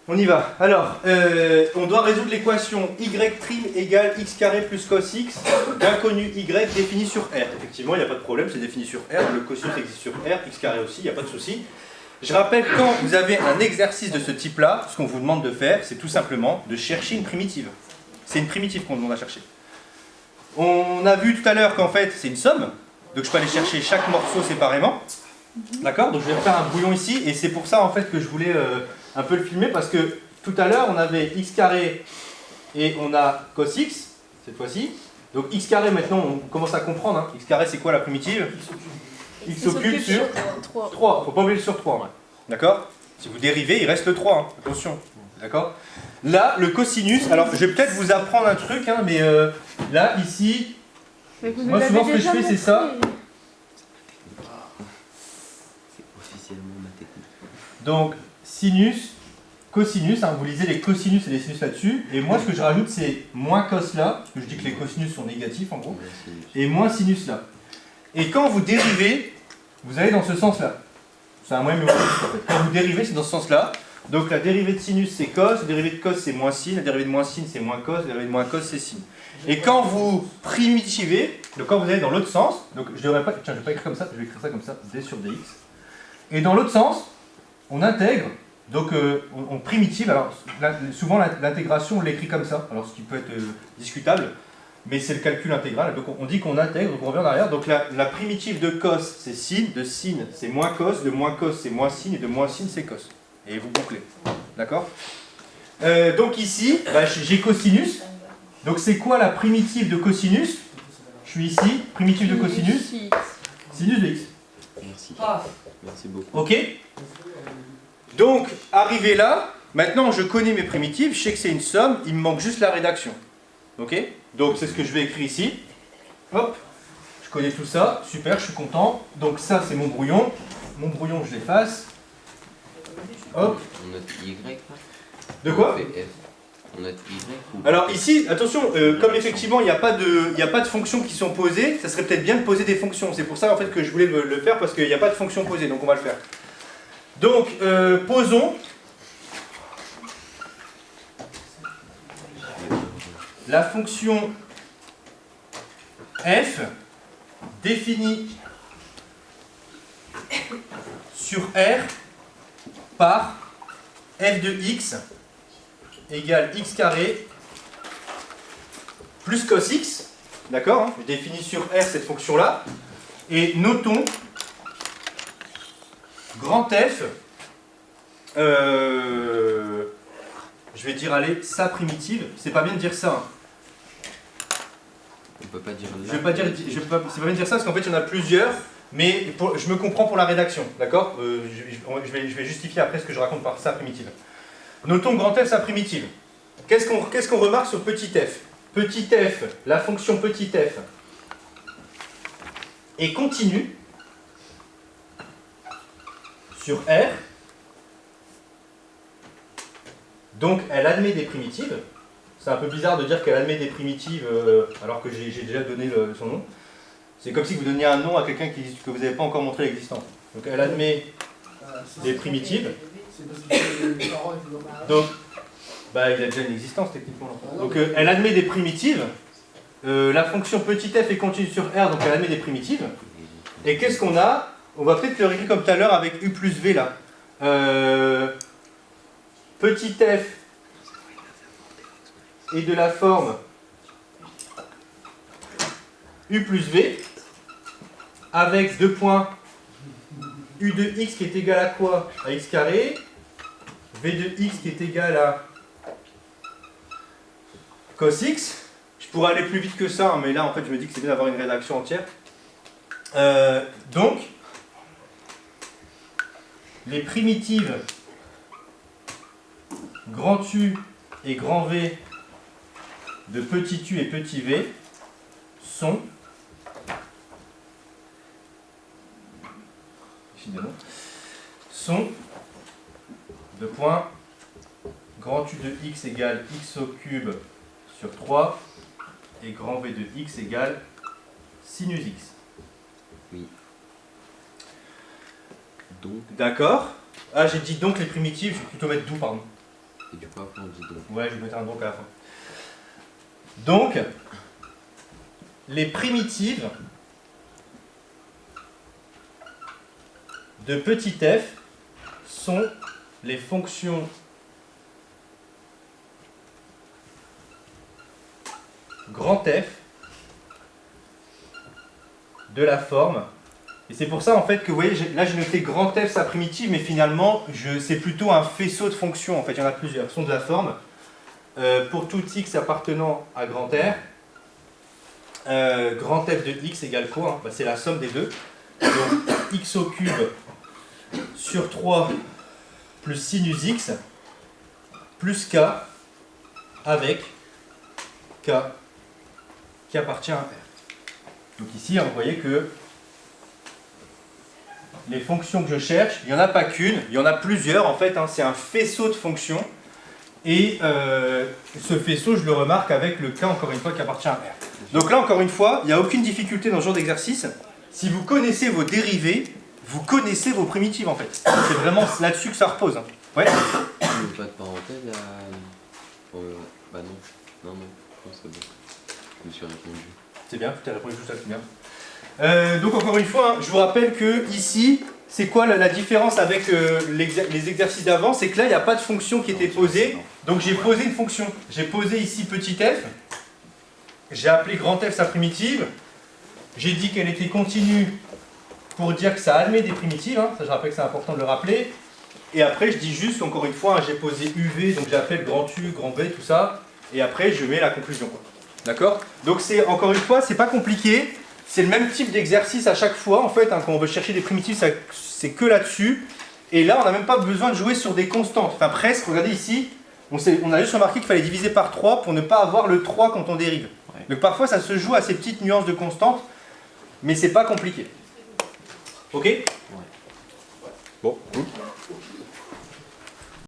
On y va. Alors, on doit résoudre l'équation y' égale x carré plus cos x d'inconnu y défini sur R. Effectivement, il n'y a pas de problème, c'est défini sur R. Le cosinus existe sur R, x carré aussi, il n'y a pas de souci. Je rappelle, quand vous avez un exercice de ce type-là, ce qu'on vous demande de faire, c'est tout simplement de chercher une primitive. C'est une primitive qu'on demande à chercher. On a vu tout à l'heure qu'en fait, c'est une somme. Donc je peux aller chercher chaque morceau séparément. D'accord? Donc je vais faire un brouillon ici, et c'est pour ça en fait que je voulais un peu le filmer, parce que tout à l'heure on avait x carré et on a cos x, cette fois-ci. Donc x carré maintenant on commence à comprendre, hein. X carré c'est quoi la primitive? X au cube sur 3. Faut pas oublier le sur 3. Ouais. D'accord? Si vous dérivez, il reste le 3, hein. Attention. D'accord? Là, le cosinus, alors je vais peut-être vous apprendre un truc, hein, mais là, ici, moi souvent ce que je fais c'est ça. Donc, sinus, cosinus, hein, vous lisez les cosinus et les sinus là-dessus, et moi ce que je rajoute c'est moins cos là, parce que je dis que les cosinus sont négatifs en gros, et moins sinus là. Et quand vous dérivez, vous allez dans ce sens-là. C'est un moyen mais en fait. Quand vous dérivez, c'est dans ce sens-là. Donc la dérivée de sinus c'est cos, la dérivée de cos c'est moins sin, la dérivée de moins sin c'est moins cos, la dérivée de moins cos c'est sin. Et quand vous primitivez, donc quand vous allez dans l'autre sens, donc je devrais pas, tiens je vais pas écrire comme ça, je vais écrire ça comme ça, d sur dx. Et dans l'autre sens, on intègre, donc on primitive, alors souvent l'intégration on l'écrit comme ça, alors ce qui peut être discutable, mais c'est le calcul intégral, donc on dit qu'on intègre, donc on revient en arrière, donc la primitive de cos c'est sin, de sin c'est moins cos, de moins cos c'est moins sin, et de moins sin c'est cos. Et vous bouclez, d'accord? Donc ici, bah, j'ai cosinus, donc c'est quoi la primitive de cosinus? Je suis ici, primitive de cosinus, sinus de x. Merci. Merci beaucoup. Ok? Donc, arrivé là, maintenant je connais mes primitives, je sais que c'est une somme, il me manque juste la rédaction. Ok? Donc c'est ce que je vais écrire ici. Hop, je connais tout ça, super, je suis content. Donc ça c'est mon brouillon je l'efface. Hop. On note y là? De quoi? On note y ou... Alors ici, attention, comme effectivement il n'y a pas de fonctions qui sont posées, ça serait peut-être bien de poser des fonctions. C'est pour ça en fait que je voulais le faire, parce qu'il n'y a pas de fonctions posées, donc on va le faire. Donc, posons la fonction f définie sur R par f de x égale x carré plus cos x, d'accord, hein, je définis sur R cette fonction-là, et notons grand F, je vais dire, allez, sa primitive, c'est pas bien de dire ça. Hein. On peut pas dire là. Je vais pas dire, c'est pas bien de dire ça parce qu'en fait il y en a plusieurs, mais je me comprends pour la rédaction, d'accord? Je vais justifier après ce que je raconte par sa primitive. Notons grand F sa primitive. Qu'est-ce qu'on remarque sur petit f? Petit f, la fonction petit f est continue sur R, donc elle admet des primitives. C'est un peu bizarre de dire qu'elle admet des primitives alors que j'ai déjà donné son nom. C'est comme si vous donniez un nom à quelqu'un que vous n'avez pas encore montré l'existence. Donc elle admet des primitives. Donc, bah, il a déjà une existence techniquement. Donc elle admet des primitives. La fonction petit f est continue sur R, donc elle admet des primitives. Et qu'est-ce qu'on a? On va peut-être le réécrire comme tout à l'heure avec u plus v là. Petit f est de la forme u plus v avec deux points u de x qui est égal à quoi? À x carré, v de x qui est égal à cos x. Je pourrais aller plus vite que ça, hein, mais là en fait je me dis que c'est bien d'avoir une rédaction entière. Donc, les primitives grand U et grand V de petit u et petit v sont de point grand U de x égale x au cube sur 3 et grand V de x égale sinus x. Oui. Donc. D'accord. Ah, j'ai dit donc les primitives, je vais plutôt mettre d'où, pardon. Et du coup, après, on dit donc. Ouais, je vais mettre un donc à la fin. Donc, les primitives de petit f sont les fonctions grand F de la forme. Et c'est pour ça en fait que vous voyez, là j'ai noté grand F sa primitive, mais finalement c'est plutôt un faisceau de fonctions. En fait, il y en a plusieurs, sont de la forme. Pour tout x appartenant à grand R, grand F de x égale quoi hein? Bah, c'est la somme des deux. Donc x au cube sur 3 plus sinus x plus k avec k qui appartient à R. Donc ici, vous voyez que les fonctions que je cherche, il n'y en a pas qu'une, il y en a plusieurs en fait, hein, c'est un faisceau de fonctions. Et ce faisceau, je le remarque avec le k, encore une fois, qui appartient à R. Donc là, encore une fois, il n'y a aucune difficulté dans ce genre d'exercice. Si vous connaissez vos dérivés, vous connaissez vos primitives en fait. C'est vraiment là-dessus que ça repose. Hein. Ouais. Pas de parenthèse à... Bah non. Non, c'est bon. Je me suis répondu. C'est bien, tu as répondu tout ça, c'est bien. Donc encore une fois, hein, je vous rappelle que ici, c'est quoi la différence avec les exercices d'avant? C'est que là, il n'y a pas de fonction qui était posée. Donc j'ai posé une fonction. J'ai posé ici petit f. J'ai appelé grand F sa primitive. J'ai dit qu'elle était continue pour dire que ça admet des primitives. Hein. Ça, je rappelle que c'est important de le rappeler. Et après, je dis juste, encore une fois, hein, j'ai posé UV, donc j'appelle grand U, grand V, tout ça. Et après, je mets la conclusion. D'accord? Donc c'est, encore une fois, c'est pas compliqué. C'est le même type d'exercice à chaque fois. En fait, hein, quand on veut chercher des primitives, c'est que là-dessus. Et là, on n'a même pas besoin de jouer sur des constantes. Enfin, presque. Regardez ici. On a juste remarqué qu'il fallait diviser par 3 pour ne pas avoir le 3 quand on dérive. Ouais. Donc parfois, ça se joue à ces petites nuances de constantes. Mais c'est pas compliqué. Ok? Ouais. Bon.